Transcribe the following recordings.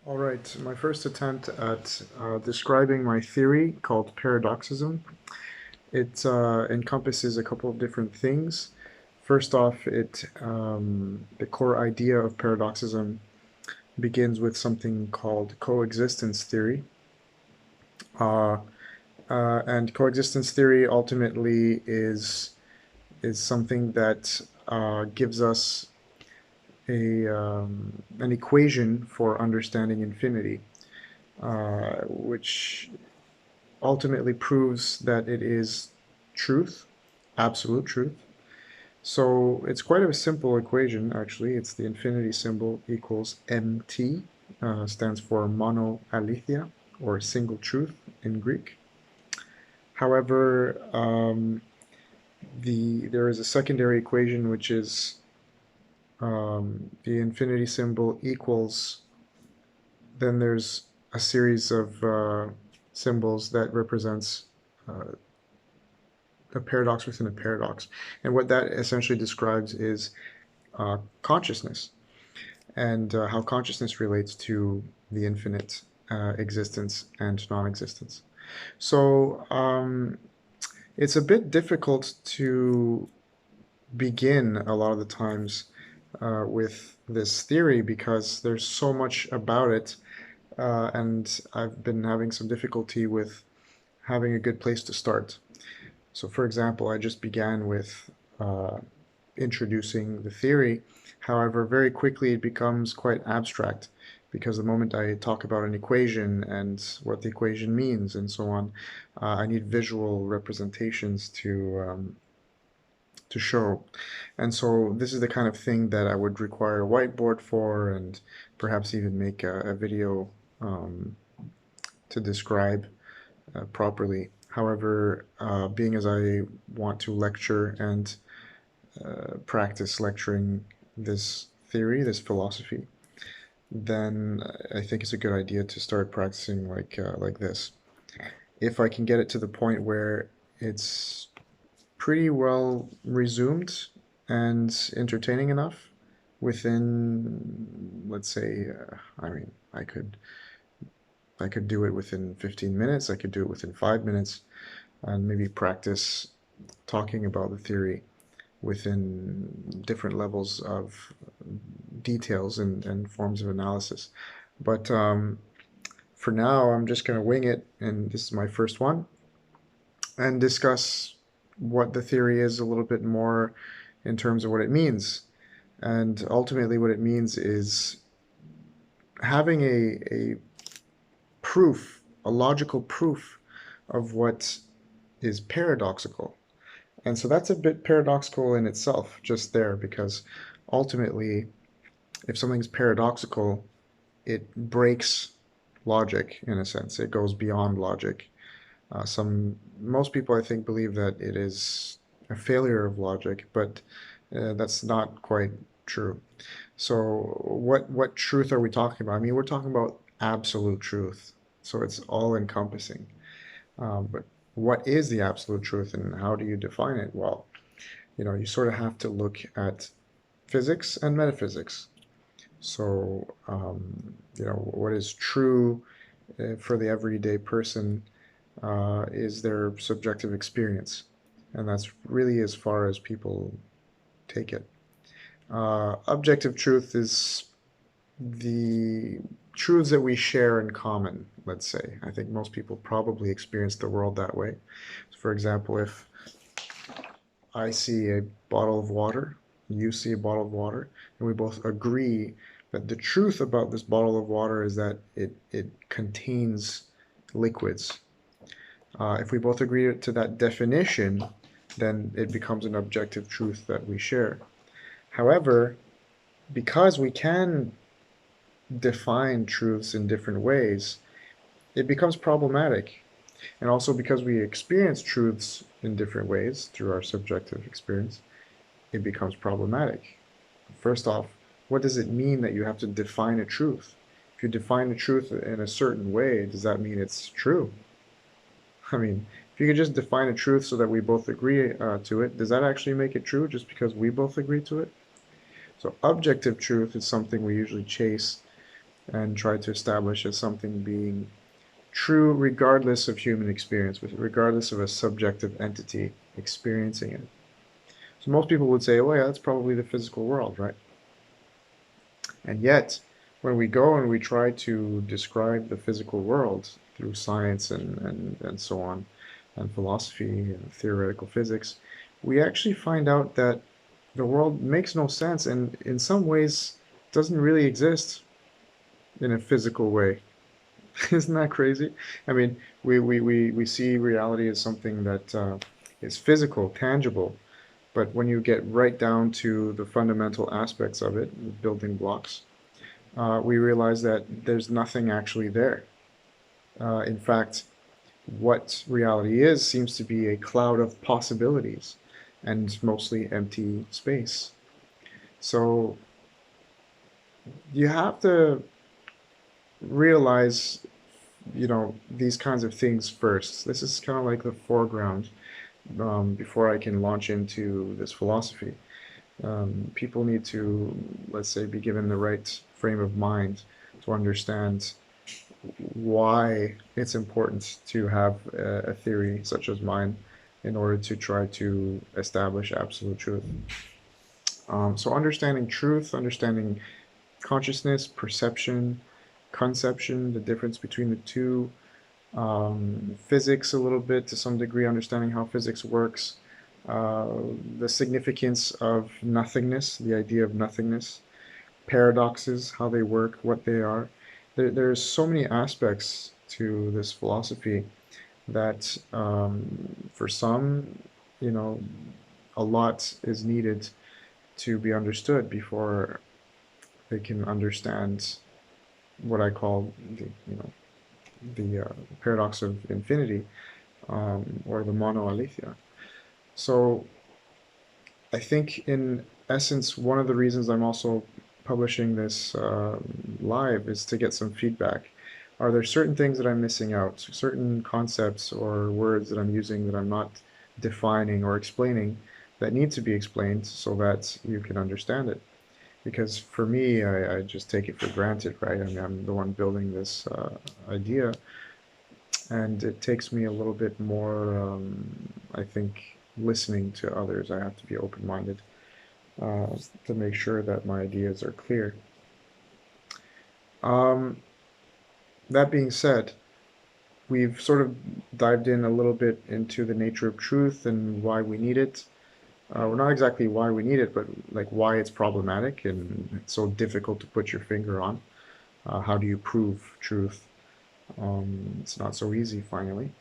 All right, my first attempt at describing my theory called paradoxism. It encompasses a couple of different things. First off, the core idea of paradoxism begins with something called coexistence theory. Uh, and coexistence theory ultimately is something that gives us an equation for understanding infinity, which ultimately proves that it is truth, absolute truth. So it's quite a simple equation, actually. It's the infinity symbol equals MT, stands for monoaletheia, or single truth in Greek. However, there is a secondary equation which is the infinity symbol equals, then there's a series of symbols that represents uh, a paradox within a paradox. And what that essentially describes is consciousness and how consciousness relates to the infinite existence and non-existence. So it's a bit difficult to begin a lot of the times with this theory because there's so much about it, and I've been having some difficulty with having a good place to start. So, for example, I just began with uh, introducing the theory. However, very quickly it becomes quite abstract because the moment I talk about an equation and what the equation means and so on, I need visual representations to show. And so this is the kind of thing that I would require a whiteboard for, and perhaps even make a video um, to describe properly. However, being as I want to lecture and practice lecturing this theory, this philosophy, then I think it's a good idea to start practicing like this. If I can get it to the point where it's pretty well resumed and entertaining enough within, let's say, I mean, I could do it within 15 minutes. I could do it within 5 minutes, and maybe practice talking about the theory within different levels of details and forms of analysis. But for now, I'm just going to wing it, and this is my first one, and discuss what the theory is a little bit more in terms of what it means. And ultimately, what it means is having a proof, a logical proof of what is paradoxical. And so that's a bit paradoxical in itself, just there, because ultimately, if something's paradoxical, it breaks logic in a sense. It goes beyond logic. Most people, I think, believe that it is a failure of logic, but that's not quite true. So, what truth are we talking about? I mean, we're talking about absolute truth, so it's all encompassing. But what is the absolute truth, and how do you define it? Well, you sort of have to look at physics and metaphysics. So, what is true for the everyday person is their subjective experience. And that's really as far as people take it. Objective truth is the truths that we share in common, let's say. I think most people probably experience the world that way. For example, if I see a bottle of water, you see a bottle of water, and we both agree that the truth about this bottle of water is that it contains liquids. If we both agree to that definition, then it becomes an objective truth that we share. However, because we can define truths in different ways, it becomes problematic. And also because we experience truths in different ways through our subjective experience, it becomes problematic. First off, what does it mean that you have to define a truth? If you define a truth in a certain way, does that mean it's true? I mean, if you could just define a truth so that we both agree to it, does that actually make it true just because we both agree to it? So objective truth is something we usually chase and tried to establish as something being true regardless of human experience, regardless of a subjective entity experiencing it. So most people would say, well, yeah, that's probably the physical world, right? And yet, when we go and we try to describe the physical world through science and so on, and philosophy and theoretical physics, we actually find out that the world makes no sense and in some ways doesn't really exist in a physical way. Isn't that crazy? I mean, we see reality as something that is physical, tangible, but when you get right down to the fundamental aspects of it, the building blocks, we realize that there's nothing actually there. In fact, what reality is seems to be a cloud of possibilities and mostly empty space. So you have to realize, these kinds of things first. This is kind of like the foreground before I can launch into this philosophy. People need to, let's say, be given the right frame of mind to understand why it's important to have a theory such as mine in order to try to establish absolute truth. So understanding truth, understanding consciousness, perception, conception, the difference between the two, physics a little bit to some degree, understanding how physics works, uh, the significance of nothingness, the idea of nothingness, paradoxes, how they work, what they are. There's so many aspects to this philosophy that for some, you know, a lot is needed to be understood before they can understand what I call the paradox of infinity, or the monoaletheia. So I think in essence, one of the reasons I'm also publishing this live is to get some feedback. Are there certain things that I'm missing out, certain concepts or words that I'm using that I'm not defining or explaining that need to be explained so that you can understand it? Because for me, I just take it for granted, right? I mean, I'm the one building this idea, and it takes me a little bit more, I think, listening to others. I have to be open-minded to make sure that my ideas are clear. Um, that being said, we've sort of dived in a little bit into the nature of truth and why we need it. Well, not exactly why we need it, but like why it's problematic and it's so difficult to put your finger on. How do you prove truth? It's not so easy, finally.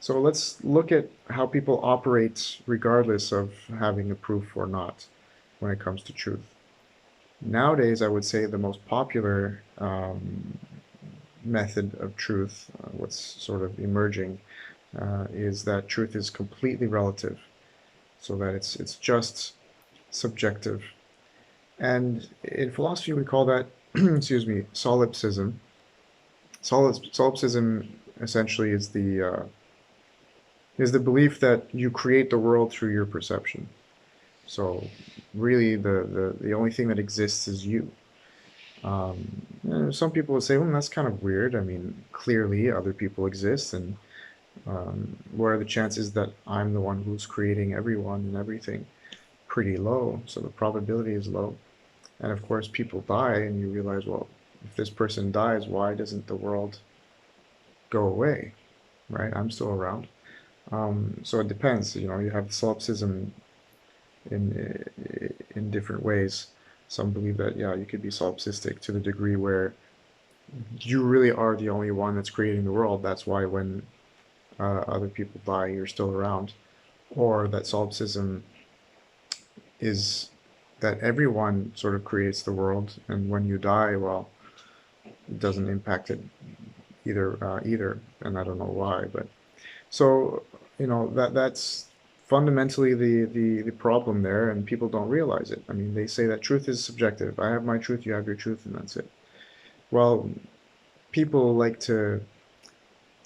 So let's look at how people operate regardless of having a proof or not when it comes to truth. Nowadays, I would say the most popular method of truth, what's sort of emerging, is that truth is completely relative, so that it's just subjective. And in philosophy, we call that, excuse me, solipsism. Solipsism essentially is the belief that you create the world through your perception. So really, the only thing that exists is you. Some people would say, well, that's kind of weird. I mean, clearly other people exist, and what are the chances that I'm the one who's creating everyone and everything? Pretty low, so the probability is low. And of course, people die, and you realize, well, if this person dies, why doesn't the world go away, right? I'm still around. So it depends. You have solipsism in different ways. Some believe that, yeah, you could be solipsistic to the degree where you really are the only one that's creating the world. That's why when other people die, you're still around. Or that solipsism is that everyone sort of creates the world, and when you die, well, it doesn't impact it either, and I don't know why, but so that's fundamentally the problem there, and people don't realize it. I mean, they say that truth is subjective. I have my truth, you have your truth, and that's it. Well, people like to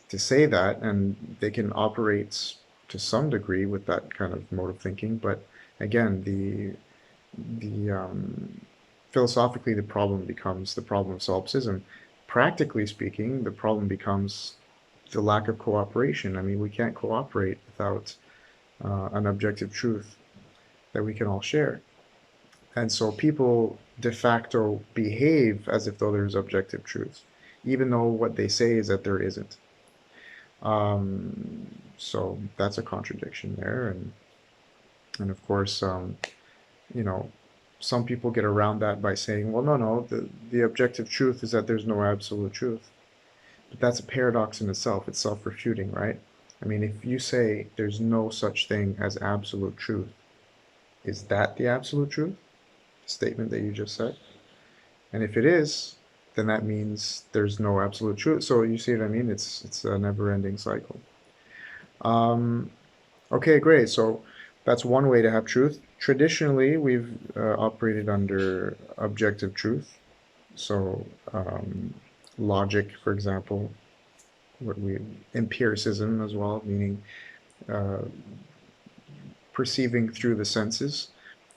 say that, and they can operate to some degree with that kind of mode of thinking. But again, the philosophically, the problem becomes the problem of solipsism. Practically speaking, the problem becomes the lack of cooperation. I mean, we can't cooperate without an objective truth that we can all share. And so people de facto behave as if though there's objective truth, even though what they say is that there isn't. So that's a contradiction there. And of course, you know, some people get around that by saying, well, no, the objective truth is that there's no absolute truth. But that's a paradox in itself. It's self-refuting, right? I mean, if you say there's no such thing as absolute truth, is that the absolute truth? The statement that you just said? And if it is, then that means there's no absolute truth. So you see what I mean? It's a never-ending cycle. Okay, great. So that's one way to have truth. Traditionally, we've operated under objective truth. So logic, for example, empiricism as well, meaning uh, perceiving through the senses.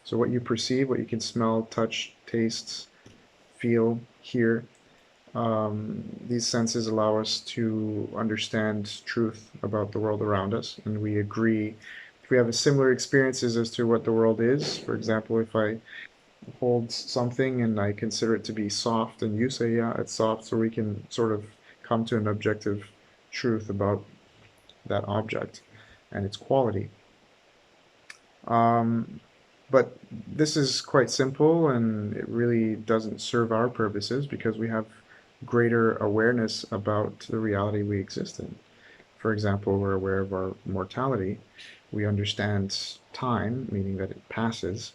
So what you perceive, what you can smell, touch, taste, feel, hear, these senses allow us to understand truth about the world around us, and we agree. If we have similar experiences as to what the world is, for example, if I hold something and I consider it to be soft, and you say, yeah, it's soft, so we can sort of come to an objective truth about that object and its quality. But this is quite simple, and it really doesn't serve our purposes because we have greater awareness about the reality we exist in. For example, we're aware of our mortality. We understand time, meaning that it passes.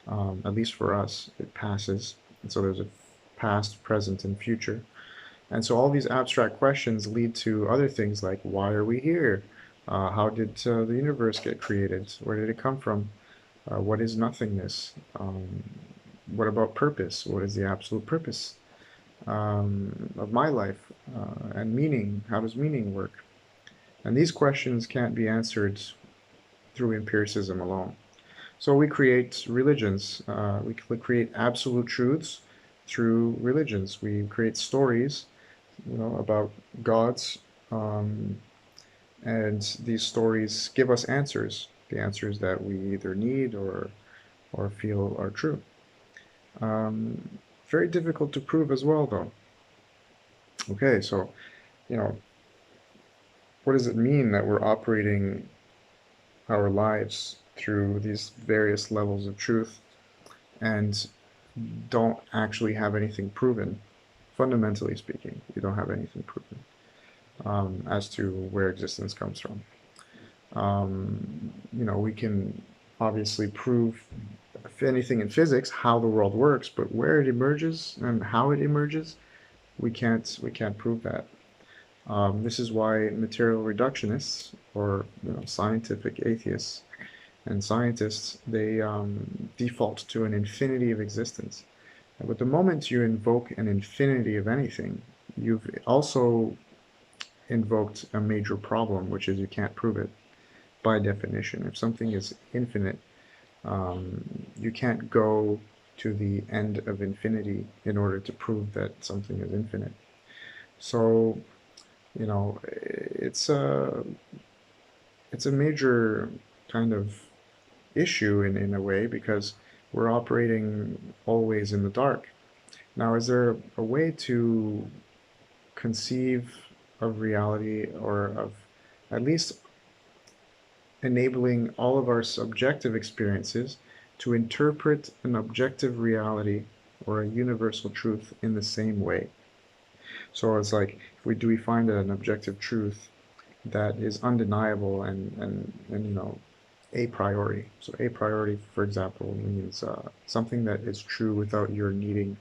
At least for us, it passes. And so there's a past, present, and future. And so all these abstract questions lead to other things like, why are we here? How did the universe get created? Where did it come from? What is nothingness? What about purpose? What is the absolute purpose of my life? And meaning, how does meaning work? And these questions can't be answered through empiricism alone. So we create religions. We create absolute truths through religions. We create stories, about gods, and these stories give us answers, the answers that we either need or feel are true. Very difficult to prove as well, though. Okay, so, you know, what does it mean that we're operating our lives through these various levels of truth and don't actually have anything proven? Fundamentally speaking, we don't have anything proven as to where existence comes from. We can obviously prove, if anything in physics, how the world works, but where it emerges and how it emerges, we can't prove that. This is why material reductionists, or scientific atheists and scientists, they default to an infinity of existence. But the moment you invoke an infinity of anything, you've also invoked a major problem, which is you can't prove it by definition. If something is infinite, you can't go to the end of infinity in order to prove that something is infinite. So, it's a major kind of issue in a way because we're operating always in the dark. Now, is there a way to conceive of reality, or of at least enabling all of our subjective experiences to interpret an objective reality or a universal truth in the same way? So it's like, if we find an objective truth that is undeniable and a priori. So a priori, for example, means something that is true without your needing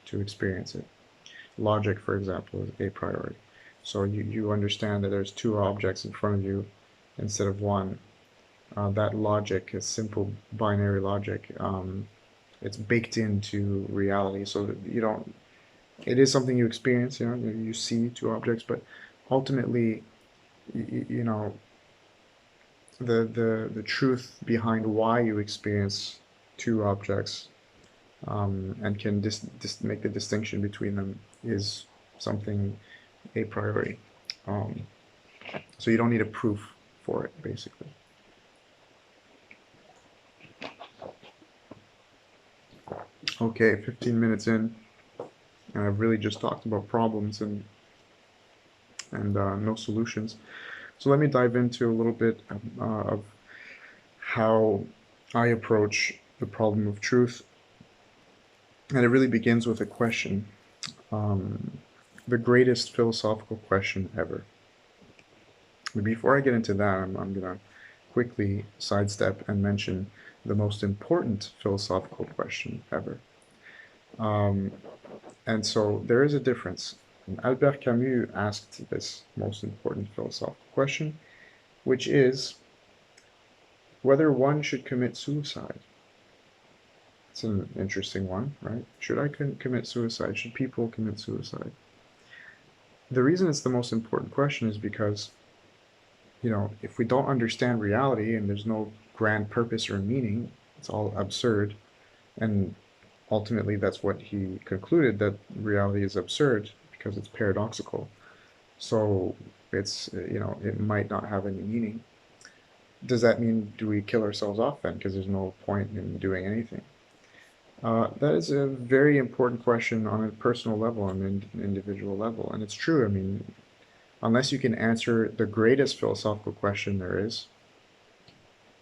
to experience it. Logic, for example, is a priori. So you understand that there's two objects in front of you instead of one. That logic is simple binary logic. It's baked into reality, so that you don't. It is something you experience. You see two objects, but ultimately, you know, the truth behind why you experience two objects and can make the distinction between them is something a priori. Um, so you don't need a proof for it, basically. Okay, 15 minutes in, and I've really just talked about problems and no solutions. So let me dive into a little bit of how I approach the problem of truth. And it really begins with a question, um, the greatest philosophical question ever. But before I get into that, I'm going to quickly sidestep and mention the most important philosophical question ever. Um, and so there is a difference. Albert Camus asked this most important philosophical question, which is whether one should commit suicide. It's an interesting one, right? Should I commit suicide? Should people commit suicide? The reason it's the most important question is because, if we don't understand reality and there's no grand purpose or meaning, it's all absurd. And ultimately, that's what he concluded, that reality is absurd because it's paradoxical. So it might not have any meaning. Does that mean do we kill ourselves off then? Because there's no point in doing anything. That is a very important question on a personal level, on an individual level. And it's true. I mean, unless you can answer the greatest philosophical question there is,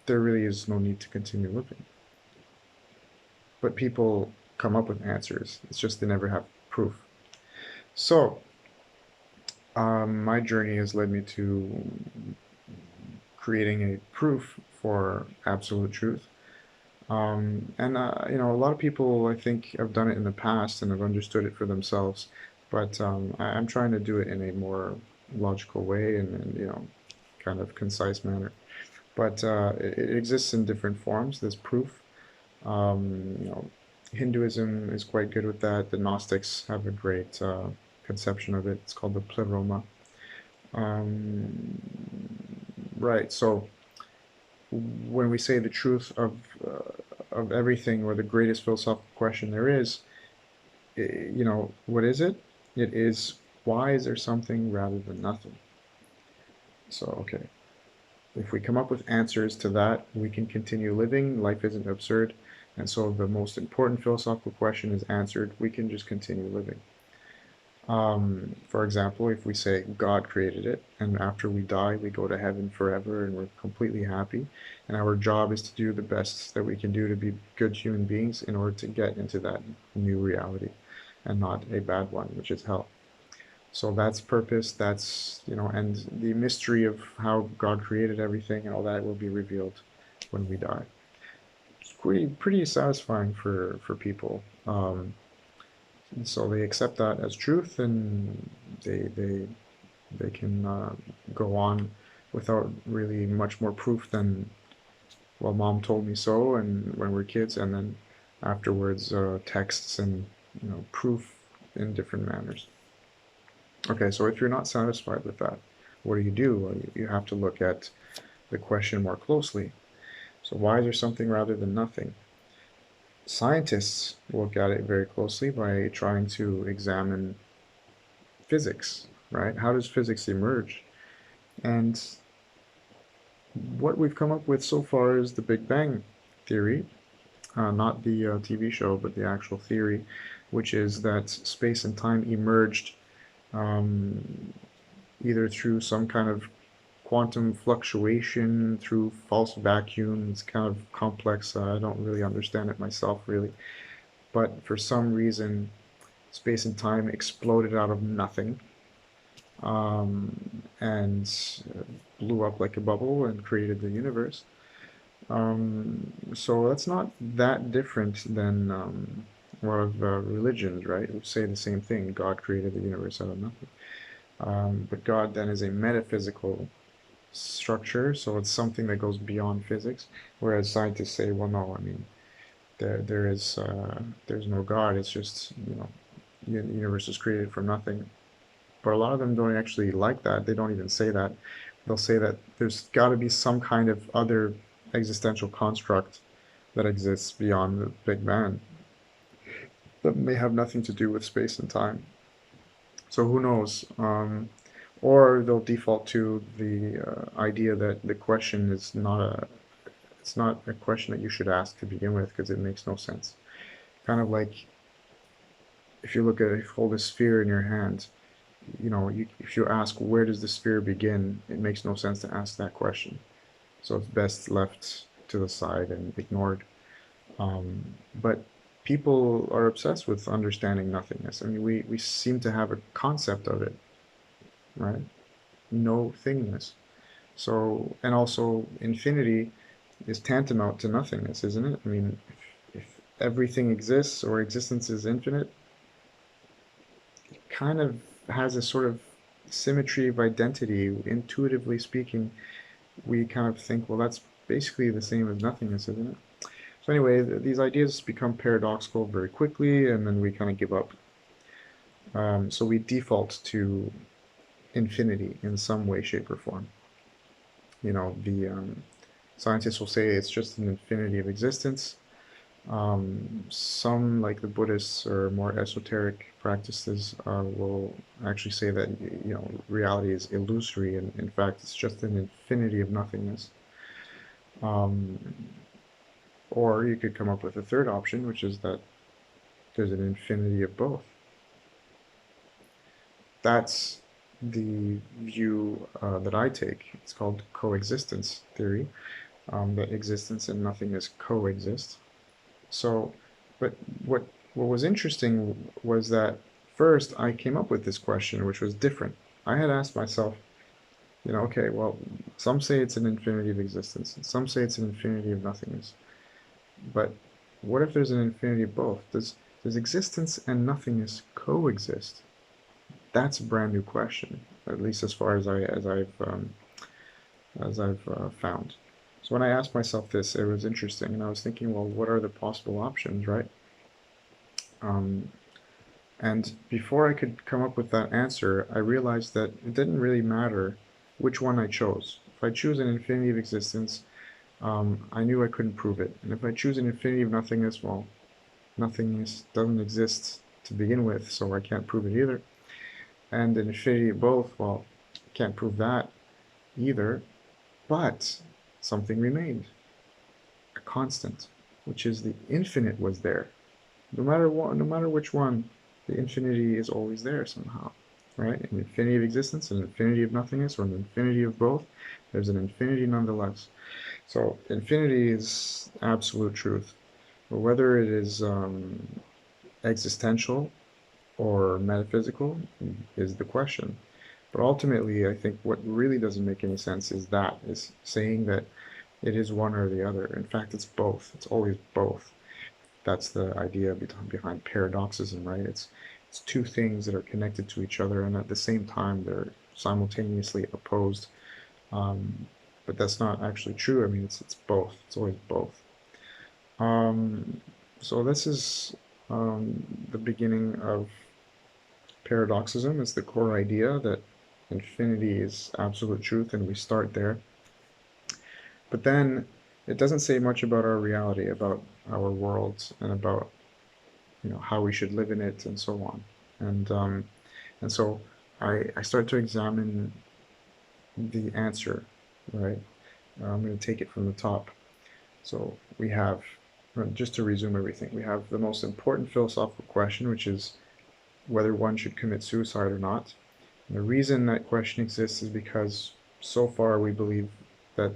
there really is no need to continue living. But people come up with answers. It's just they never have proof. So, my journey has led me to creating a proof for absolute truth. A lot of people, I think, have done it in the past and have understood it for themselves. But I'm trying to do it in a more logical way and kind of concise manner. But it exists in different forms. There's proof. Um, you know, Hinduism is quite good with that. The Gnostics have a great conception of it. It's called the pleroma. Um, right. So when we say the truth of everything, or the greatest philosophical question there is, what is it? It is, why is there something rather than nothing? So, okay. If we come up with answers to that, we can continue living. Life isn't absurd. And so the most important philosophical question is answered. We can just continue living. For example, if we say God created it, and after we die, we go to heaven forever and we're completely happy, and our job is to do the best that we can do to be good human beings in order to get into that new reality and not a bad one, which is hell. So that's purpose, and the mystery of how God created everything and all that will be revealed when we die. It's pretty satisfying for people. And so they accept that as truth, and they can go on without really much more proof than, well, mom told me so, and when we're kids, and then afterwards texts and proof in different manners. Okay, so if you're not satisfied with that, what do? Well, you have to look at the question more closely. So why is there something rather than nothing? Scientists look at it very closely by trying to examine physics, right? How does physics emerge? And what we've come up with so far is the Big Bang theory, not the TV show, but the actual theory, which is that space and time emerged um, either through some kind of quantum fluctuation, through false vacuum. It's kind of complex. I don't really understand it myself, really. But for some reason, space and time exploded out of nothing, and blew up like a bubble and created the universe. So that's not that different than a lot of religions, right? Who say the same thing. God created the universe out of nothing. But God then is a metaphysical structure, so it's something that goes beyond physics. Whereas scientists say, well, no, I mean, there's no God. It's just the universe was created from nothing. But a lot of them don't actually like that. They don't even say that. They'll say that there's got to be some kind of other existential construct that exists beyond the Big Bang. that may have nothing to do with space and time. So who knows? Or they'll default to the idea that the question is not it's not a question that you should ask to begin with because it makes no sense. Kind of like if you look at, if you hold a sphere in your hand, if you ask where does the sphere begin, it makes no sense to ask that question. So it's best left to the side and ignored. But people are obsessed with understanding nothingness. I mean, we seem to have a concept of it, right? No thingness. So, and also infinity is tantamount to nothingness, isn't it? I mean, if everything exists or existence is infinite, it kind of has a sort of symmetry of identity. Intuitively speaking, we kind of think, well, that's basically the same as nothingness, isn't it? So anyway, these ideas become paradoxical very quickly, and then we kind of give up. So we default to infinity in some way, shape, or form. The scientists will say it's just an infinity of existence. Some, like the Buddhists or more esoteric practices, will actually say that reality is illusory, and in fact, it's just an infinity of nothingness. Um, or you could come up with a third option, which is that there's an infinity of both. That's the view that I take. It's called coexistence theory, that existence and nothingness coexist. So, but what was interesting was that first I came up with this question, which was different. I had asked myself, okay, well, some say it's an infinity of existence, and some say it's an infinity of nothingness. But what if there's an infinity of both? Does existence and nothingness coexist? That's a brand new question, at least as far as I've found. So when I asked myself this, it was interesting, and I was thinking, well, what are the possible options, right? And before I could come up with that answer, I realized that it didn't really matter which one I chose. If I choose an infinity of existence, I knew I couldn't prove it. And if I choose an infinity of nothingness, well, nothingness doesn't exist to begin with, so I can't prove it either. And an infinity of both, well, can't prove that either. But something remained, a constant, which is the infinite was there. No matter what, no matter which one, the infinity is always there somehow, right? An infinity of existence, an infinity of nothingness, or an infinity of both. There's an infinity nonetheless. So infinity is absolute truth. But whether it is existential or metaphysical is the question. But ultimately, I think what really doesn't make any sense is saying that it is one or the other. In fact, it's both. It's always both. That's the idea behind paradoxism, right? It's two things that are connected to each other, and at the same time they're simultaneously opposed. But that's not actually true. I mean, it's both. It's always both. Um, so this is the beginning of paradoxism. It's the core idea that infinity is absolute truth, and we start there. But then it doesn't say much about our reality, about our world, and about how we should live in it, and so on. And so I start to examine the answer, right? I'm going to take it from the top. So we have, just to resume everything, we have the most important philosophical question, which is whether one should commit suicide or not. And the reason that question exists is because so far we believe that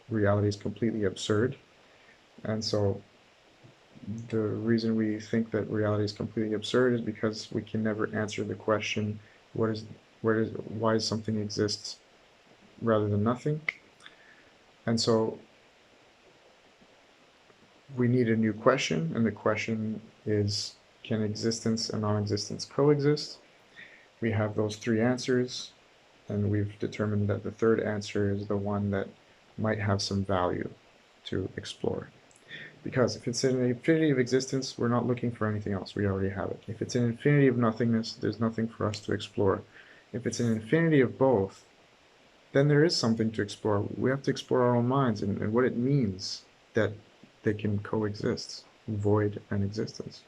reality is completely absurd. And so the reason we think that reality is completely absurd is because we can never answer the question, why does something exist rather than nothing? And so we need a new question, and the question is, can existence and non-existence coexist? We have those three answers, and we've determined that the third answer is the one that might have some value to explore. Because if it's an infinity of existence, we're not looking for anything else. We already have it. If it's an infinity of nothingness, there's nothing for us to explore. If it's an infinity of both, then there is something to explore. We have to explore our own minds and what it means that they can coexist, void and existence.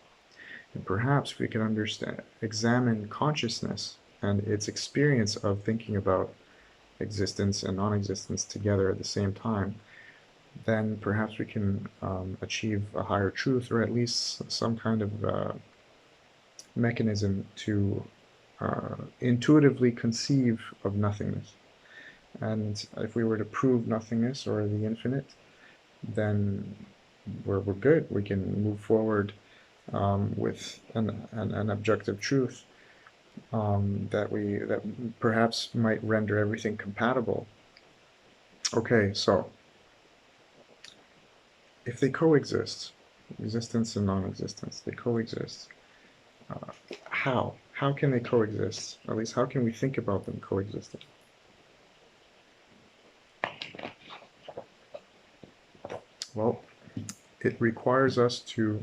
And perhaps if we can examine consciousness and its experience of thinking about existence and non-existence together at the same time, then perhaps we can achieve a higher truth, or at least some kind of mechanism to intuitively conceive of nothingness. And if we were to prove nothingness or the infinite, then we're good. We can move forward with an objective truth that perhaps might render everything compatible. Okay, so if they coexist, existence and non-existence, they coexist. How? How can they coexist? At least, how can we think about them coexisting? Well, it requires us to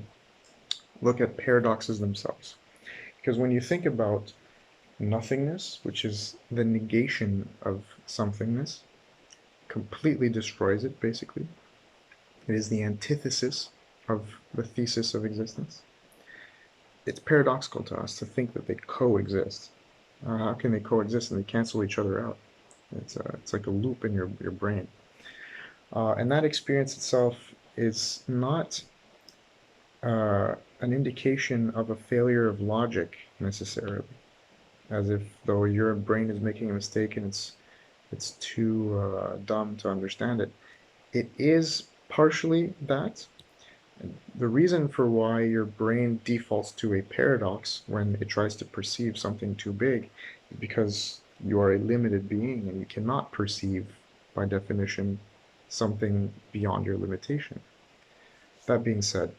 look at paradoxes themselves. Because when you think about nothingness, which is the negation of somethingness, completely destroys it, basically. It is the antithesis of the thesis of existence. It's paradoxical to us to think that they coexist. How can they coexist and they cancel each other out? It's like a loop in your brain. And that experience itself is not an indication of a failure of logic necessarily, as if though your brain is making a mistake and it's too dumb to understand it. It is partially that. The reason for why your brain defaults to a paradox when it tries to perceive something too big is because you are a limited being and you cannot perceive, by definition, something beyond your limitation. That being said,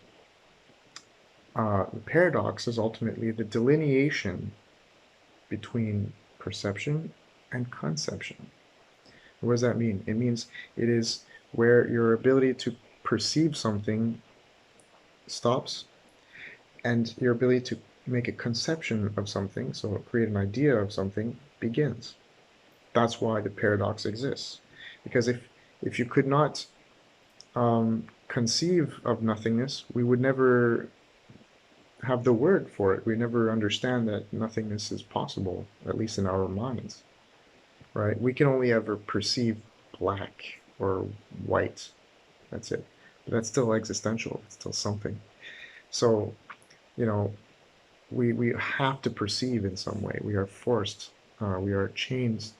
the paradox is ultimately the delineation between perception and conception. What does that mean? It means it is where your ability to perceive something stops and your ability to make a conception of something, so create an idea of something, begins. That's why the paradox exists. Because if you could not conceive of nothingness, we would never have the word for it. We never understand that nothingness is possible, at least in our minds, right? We can only ever perceive black or white. That's it. But that's still existential. It's still something. So, you know, we have to perceive in some way. We are forced. We are chained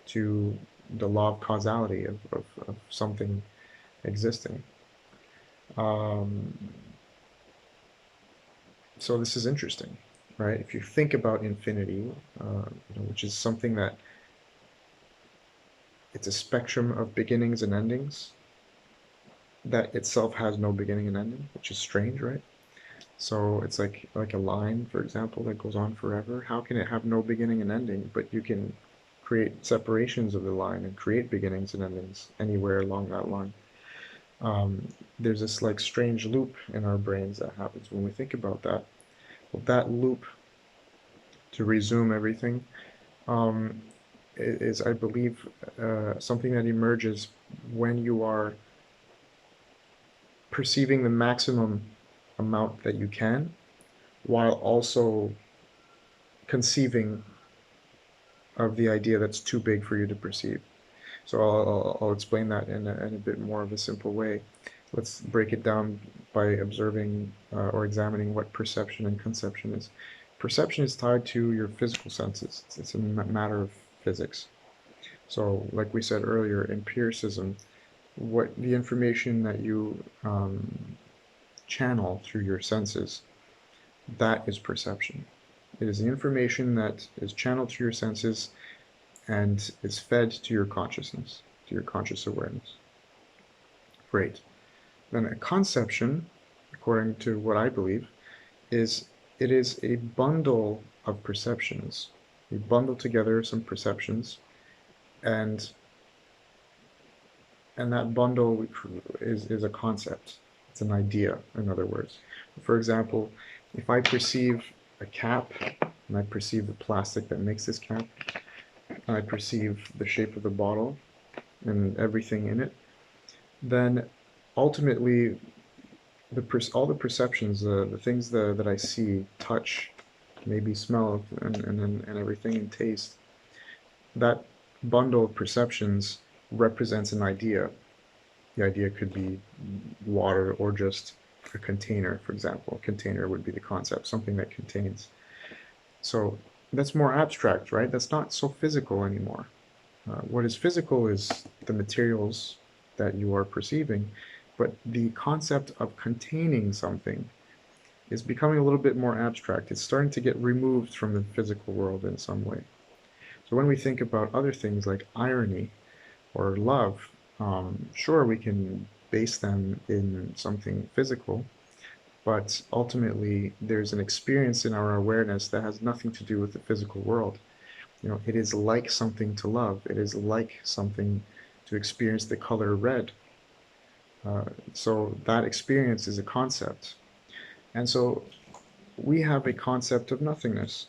to the law of causality of something existing. So this is interesting, right? If you think about infinity, which is something that it's a spectrum of beginnings and endings that itself has no beginning and ending, which is strange, right? So it's like a line, for example, that goes on forever. How can it have no beginning and ending, but you can create separations of the line and create beginnings and endings anywhere along that line? There's this like strange loop in our brains that happens when we think about that. Well, that loop, to resume everything, is, I believe, something that emerges when you are perceiving the maximum amount that you can, while also conceiving of the idea that's too big for you to perceive. So I'll explain that in a bit more of a simple way. Let's break it down by observing or examining what perception and conception is. Perception is tied to your physical senses. It's a matter of physics. So, like we said earlier, empiricism, what the information that you channel through your senses, that is perception. It is the information that is channeled through your senses and is fed to your consciousness, to your conscious awareness. Great. Then a conception, according to what I believe, is it is a bundle of perceptions. We bundle together some perceptions, and that bundle is a concept. It's an idea, in other words. For example, if I perceive a cap, and I perceive the plastic that makes this cap, and I perceive the shape of the bottle and everything in it, then ultimately all the perceptions, the things that I see, touch, maybe smell, and everything, and taste, that bundle of perceptions represents an idea. The idea could be water or just a container, for example. A container would be the concept, something that contains. So that's more abstract, right? That's not so physical anymore. What is physical is the materials that you are perceiving, but the concept of containing something is becoming a little bit more abstract. It's starting to get removed from the physical world in some way. So when we think about other things like irony or love, sure, we can base them in something physical, but ultimately there's an experience in our awareness that has nothing to do with the physical world. You know, it is like something to love. It is like something to experience the color red. So that experience is a concept. And so we have a concept of nothingness,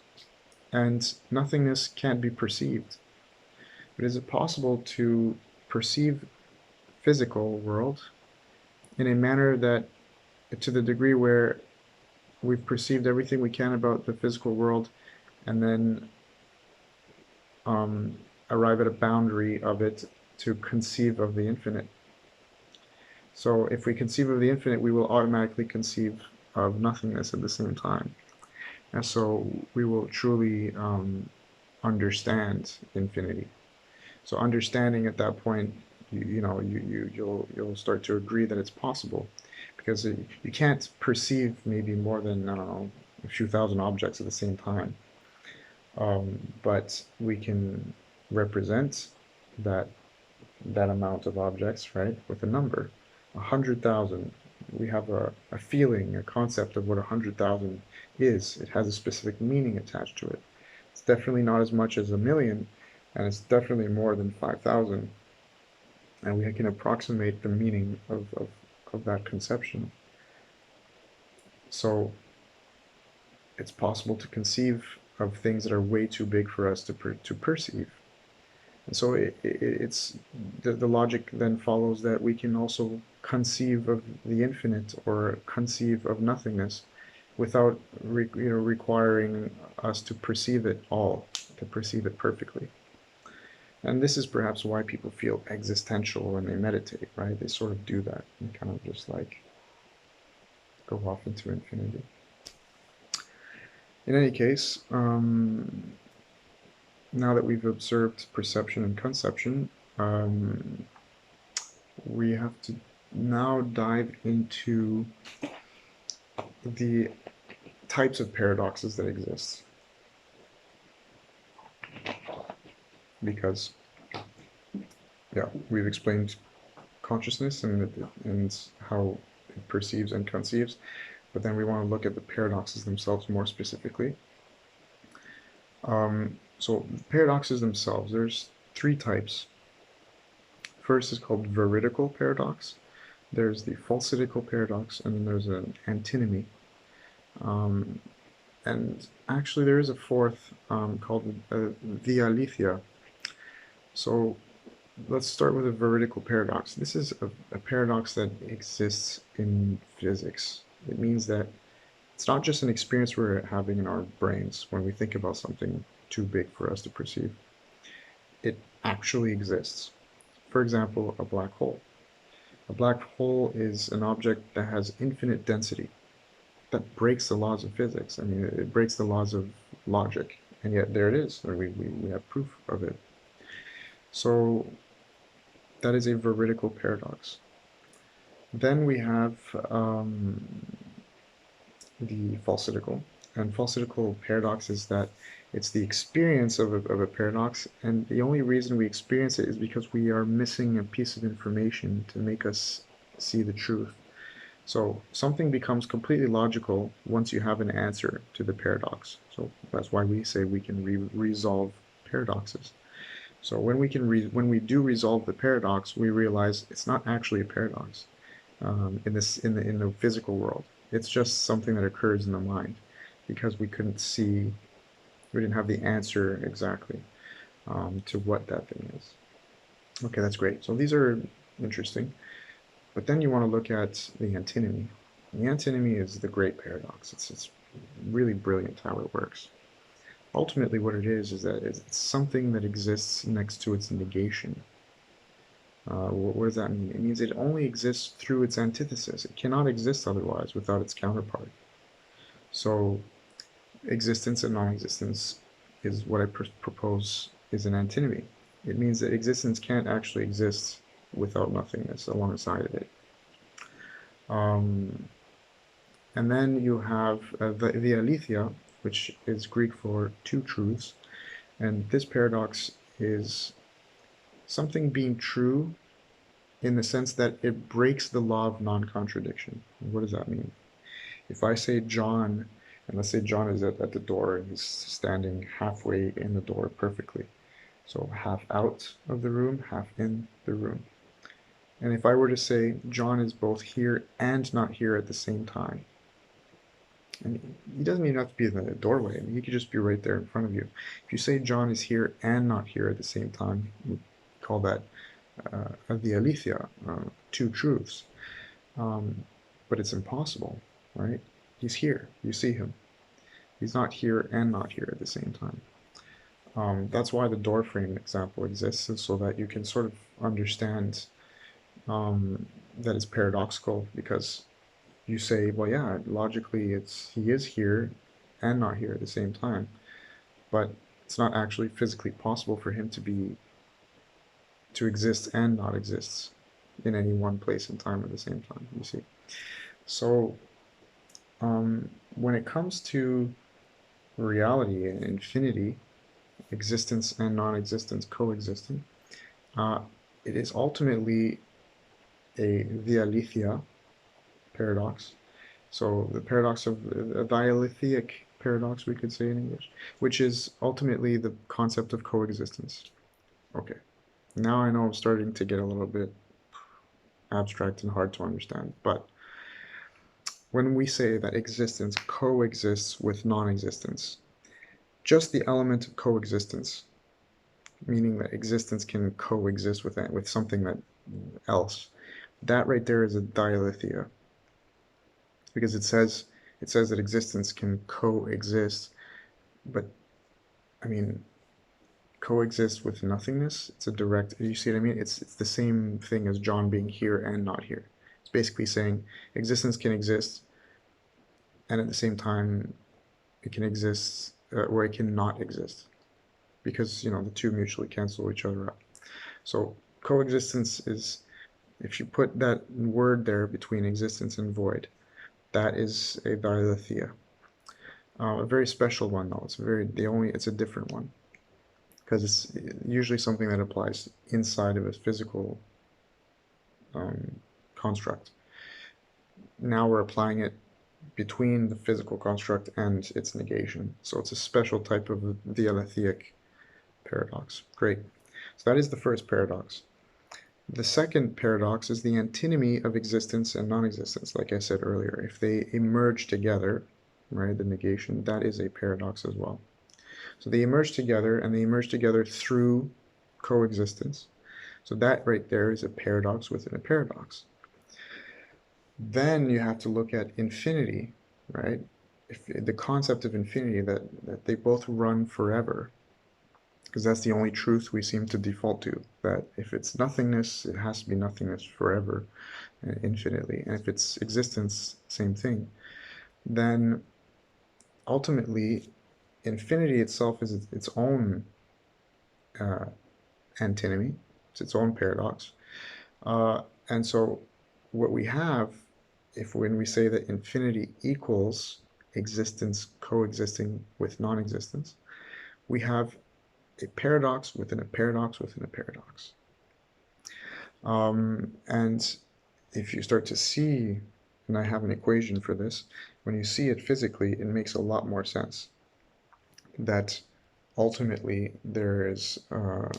and nothingness can't be perceived. But is it possible to perceive physical world in a manner that, to the degree where we've perceived everything we can about the physical world, and then um, arrive at a boundary of it to conceive of the infinite? So if we conceive of the infinite, we will automatically conceive of nothingness at the same time. And so we will truly understand infinity. So understanding at that point, you'll start to agree that it's possible, because you can't perceive maybe more than, I don't know, a few thousand objects at the same time. But we can represent that amount of objects, right, with a number. 100,000. We have a feeling, a concept of what 100,000 is. It has a specific meaning attached to it. It's definitely not as much as a million, and it's definitely more than 5,000. And we can approximate the meaning of that conception. So it's possible to conceive of things that are way too big for us to perceive. And so it's the logic then follows that we can also conceive of the infinite or conceive of nothingness without requiring us to perceive it all, to perceive it perfectly. And this is perhaps why people feel existential when they meditate, right? They sort of do that and kind of just like go off into infinity. In any case, now that we've observed perception and conception, we have to now dive into the types of paradoxes that exist. Because, yeah, we've explained consciousness and how it perceives and conceives, but then we want to look at the paradoxes themselves more specifically. So paradoxes themselves, there's three types. First is called veridical paradox. There's the falsidical paradox, and then there's an antinomy. And actually there is a fourth called the aletheia. So let's start with a veridical paradox. This is a paradox that exists in physics. It means that it's not just an experience we're having in our brains when we think about something too big for us to perceive. It actually exists. For example, a black hole. A black hole is an object that has infinite density, that breaks the laws of physics. I mean, it breaks the laws of logic, and yet there it is. We have proof of it. So that is a veridical paradox. Then we have the falsidical. And falsidical paradox is that it's the experience of a paradox, and the only reason we experience it is because we are missing a piece of information to make us see the truth. So something becomes completely logical once you have an answer to the paradox. So that's why we say we can resolve paradoxes. So when we do resolve the paradox, we realize it's not actually a paradox in the physical world. It's just something that occurs in the mind because we didn't have the answer exactly to what that thing is. Okay, that's great. So these are interesting. But then you want to look at the antinomy. The antinomy is the great paradox. It's really brilliant how it works. Ultimately, what it is that it's something that exists next to its negation. What does that mean? It means it only exists through its antithesis. It cannot exist otherwise without its counterpart. So existence and non-existence is what I propose is an antinomy. It means that existence can't actually exist without nothingness alongside of it. And then you have the aletheia, which is Greek for two truths. And this paradox is something being true in the sense that it breaks the law of non-contradiction. What does that mean? If I say John, and let's say John is at the door and he's standing halfway in the door perfectly. So half out of the room, half in the room. And if I were to say John is both here and not here at the same time, and he doesn't even have to be in the doorway. I mean, he could just be right there in front of you. If you say John is here and not here at the same time, we call that the aletheia, two truths. But it's impossible, right? He's here. You see him. He's not here and not here at the same time. That's why the door frame example exists, is so that you can sort of understand that it's paradoxical, because you say, well, yeah, logically he is here and not here at the same time, but it's not actually physically possible for him to exist and not exist in any one place and time at the same time, you see. So when it comes to reality and infinity, existence and non-existence coexisting, it is ultimately the aletheia paradox. So the paradox of a dialetheic paradox, we could say in English, which is ultimately the concept of coexistence. Okay, now I know I'm starting to get a little bit abstract and hard to understand, but when we say that existence coexists with non-existence, just the element of coexistence, meaning that existence can coexist with something else, that right there is a dialetheia, because it says that existence can coexist, but I mean, coexist with nothingness. It's a direct. You see what I mean? It's the same thing as John being here and not here. It's basically saying existence can exist, and at the same time, it can exist or it cannot exist, because the two mutually cancel each other out. So coexistence is, if you put that word there between existence and void, that is a dialetheia. A very special one though. It's a different one, because it's usually something that applies inside of a physical construct. Now we're applying it between the physical construct and its negation. So it's a special type of dialetheic paradox. Great. So that is the first paradox. The second paradox is the antinomy of existence and non-existence. Like I said earlier, if they emerge together, right, the negation, that is a paradox as well. So they emerge together, and they emerge together through coexistence. So that right there is a paradox within a paradox. Then you have to look at infinity, right? If the concept of infinity, that they both run forever, because that's the only truth we seem to default to, that if it's nothingness, it has to be nothingness forever, infinitely. And if it's existence, same thing. Then ultimately, infinity itself is its own antinomy, it's its own paradox. And so what we have, when we say that infinity equals existence coexisting with non-existence, we have a paradox within a paradox within a paradox. And if you start to see, and I have an equation for this, when you see it physically, it makes a lot more sense. That ultimately there is, well,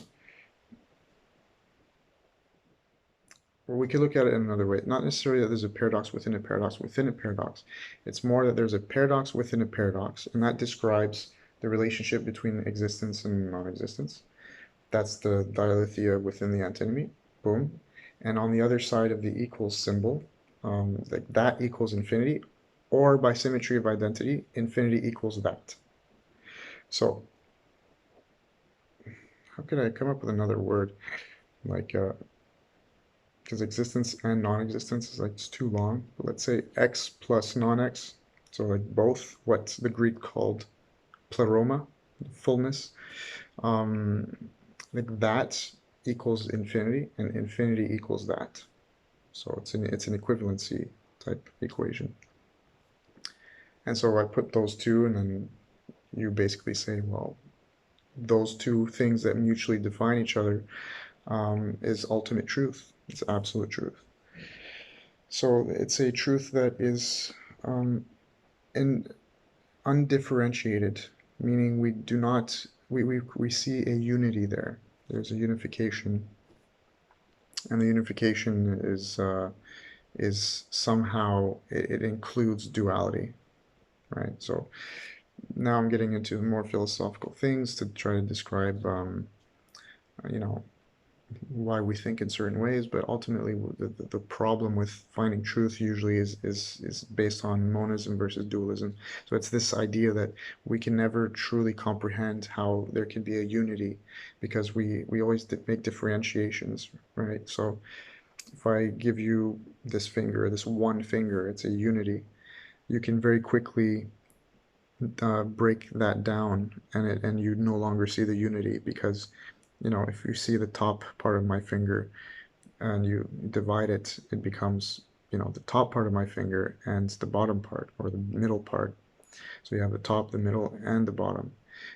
we could look at it in another way. Not necessarily that there's a paradox within a paradox within a paradox. It's more that there's a paradox within a paradox, and that describes the relationship between existence and non-existence. That's the dialetheia within the antinomy. Boom. And on the other side of the equals symbol, like that equals infinity, or by symmetry of identity, infinity equals that. So how could I come up with another word? Like, because existence and non-existence is like, it's too long. But let's say x plus non-x. So like both what the Greek called pleroma, fullness. Um, like that equals infinity, and infinity equals that. So it's an equivalency type equation. And so I put those two, and then you basically say, well, those two things that mutually define each other is ultimate truth. It's absolute truth. So it's a truth that is in undifferentiated, meaning we do not we see a unity there. There's a unification, and the unification is somehow it includes duality, right? So now I'm getting into more philosophical things to try to describe, you know, why we think in certain ways, but ultimately the problem with finding truth usually is based on monism versus dualism. So it's this idea that we can never truly comprehend how there can be a unity because we always make differentiations, right? So if I give you this finger, this one finger, it's a unity. You can very quickly break that down, and you no longer see the unity because, if you see the top part of my finger and you divide it, it becomes, the top part of my finger and the bottom part, or the middle part. So you have the top, the middle, and the bottom.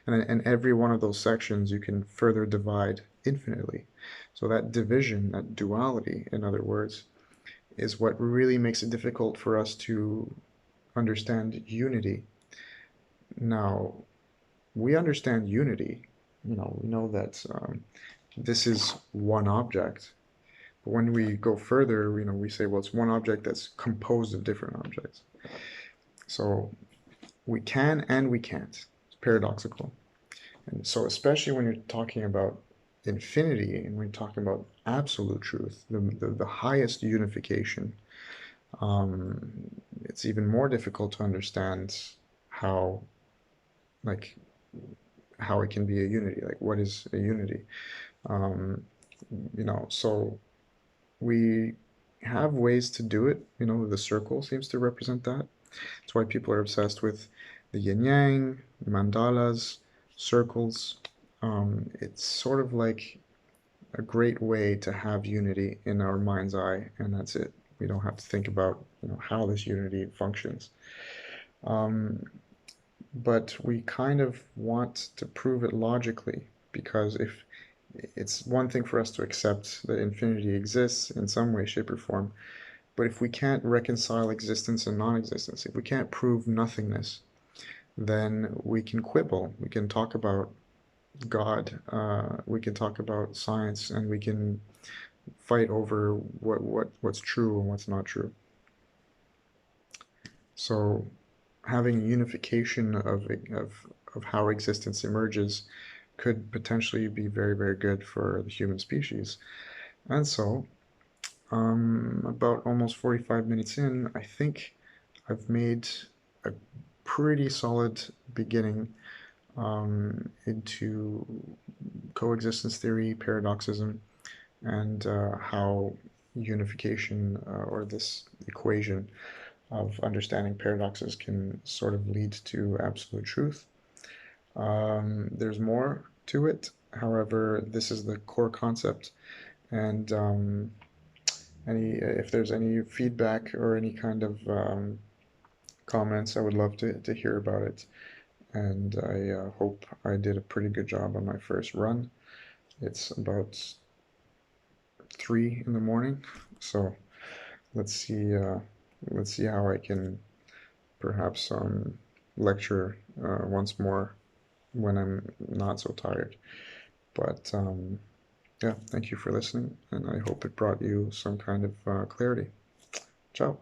And every one of those sections you can further divide infinitely. So that division, that duality, in other words, is what really makes it difficult for us to understand unity. Now, we understand unity. We know that this is one object. But when we go further, we say, well, it's one object that's composed of different objects. So we can and we can't. It's paradoxical. And so especially when you're talking about infinity and when you're talking about absolute truth, the highest unification, um, it's even more difficult to understand how, like, how it can be a unity. Like, what is a unity? Um, so we have ways to do it. The circle seems to represent that. That's why people are obsessed with the yin yang, mandalas, circles. It's sort of like a great way to have unity in our mind's eye, and that's it. We don't have to think about how this unity functions. Um, but we kind of want to prove it logically, because if it's one thing for us to accept that infinity exists in some way, shape, or form, but if we can't reconcile existence and non-existence, if we can't prove nothingness, then we can quibble. We can talk about God. We can talk about science, and we can fight over what's true and what's not true. So having unification of how existence emerges could potentially be very, very good for the human species. And so, about almost 45 minutes in, I think I've made a pretty solid beginning into coexistence theory, paradoxism, and how unification, or this equation of understanding paradoxes, can sort of lead to absolute truth. There's more to it. However, this is the core concept, and if there's any feedback or any kind of comments, I would love to hear about it. And I hope I did a pretty good job on my first run. It's about 3 in the morning, so let's see. Let's see how I can perhaps lecture once more when I'm not so tired. But yeah, thank you for listening, and I hope it brought you some kind of clarity. Ciao.